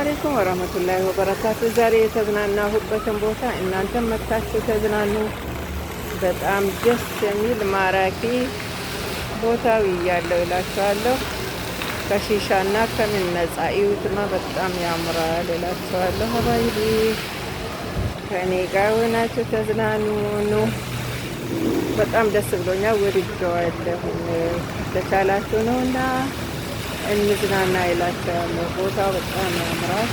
አለይኩም ወራህመቱላሂ ወበረካቱ። ዛሬ የተዝናናሁበትን ቦታ እናንተም መጥታችሁ ተዝናኑ። በጣም ደስ የሚል ማራኪ ቦታው እያለው ይላችኋለሁ። ከሺሻና ከምን ነጻ እዩትማ፣ በጣም ያምራል ይላችኋለሁ። ሀባይቢ ከእኔ ጋር ሆናችሁ ተዝናኑ። በጣም ደስ ብሎኛል፣ ወድጀዋለሁ። ተቻላችሁ ነው እና እንዝናና ይላቸዋለሁ። ቦታው በጣም ያምራል።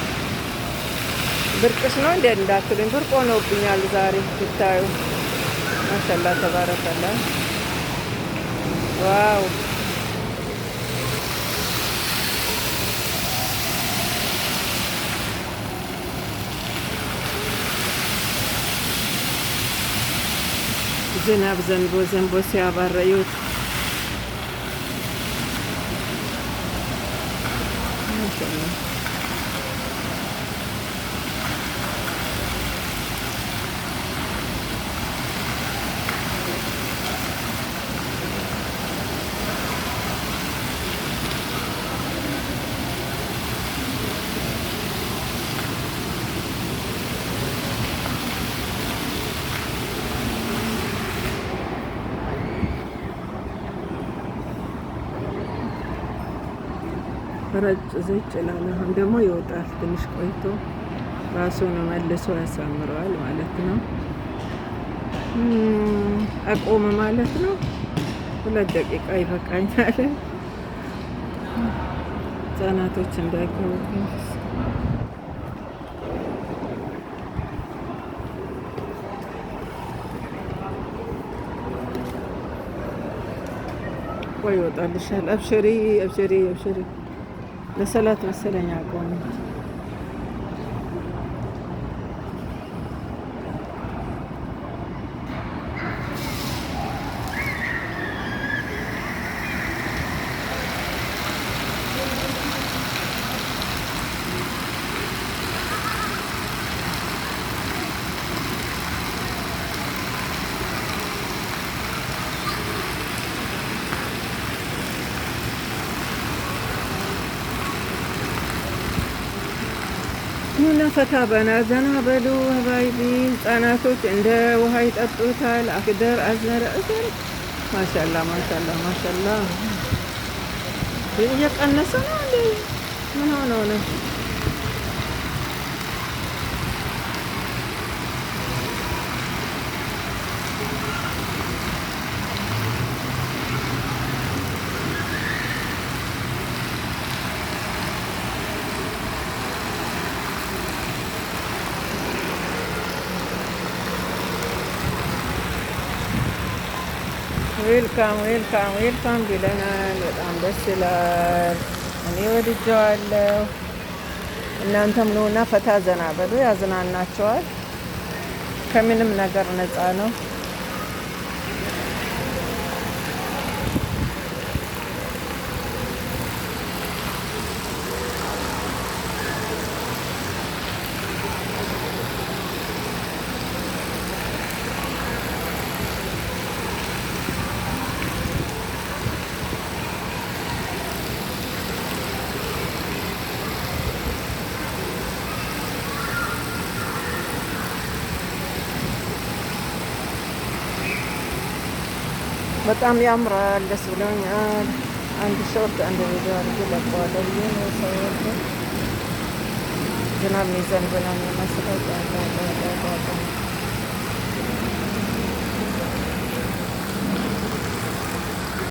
ብርቅስ ነው እንደ እንዳትሉኝ፣ ብርቅ ሆኖብኛል ዛሬ ብታዩ። ማሻላ ተባረከላ። ዋው ዝናብ ዘንቦ ሲያባረዩት ረጭ ዘጭ ይላል። አሁን ደግሞ ይወጣል። ትንሽ ቆይቶ ራሱን መልሶ ያሳምረዋል ማለት ነው። አቆመ ማለት ነው። 2 ደቂቃ ይበቃኛል። ህጻናቶች እንዳይገቡ ቆይ ይወጣልሻል። አብሽሪ አብሽሪ አብሽሪ። ለሰላት መሰለኝ አቆመ። ኑና ፈታ በና ዘና በሉ ሀባይቢ። ህጻናቶች እንደ ውሃ ይጠጡታል። አክደር አዝመረ እዘር ማሻላ ማሻላ ማሻላ። እየቀነሰ ነው እንዴ? ምን ሆነው ነው? ዌልካም ዌልካም ዌልካም ብለናል። በጣም ደስ ይላል። እኔ ወድጀዋለሁ። እናንተም ኑና ፈታ ዘና በሉ። ያዝናናቸዋል። ከምንም ነገር ነፃ ነው። በጣም ያምራል። ደስ ብሎኛል። አንድ ሾርት አንድ ቪዲዮ አድርጌ ለቀዋለሁ ብዬ ነው ሰው ዝናብ የሚዘንብ ነው የሚመስለው።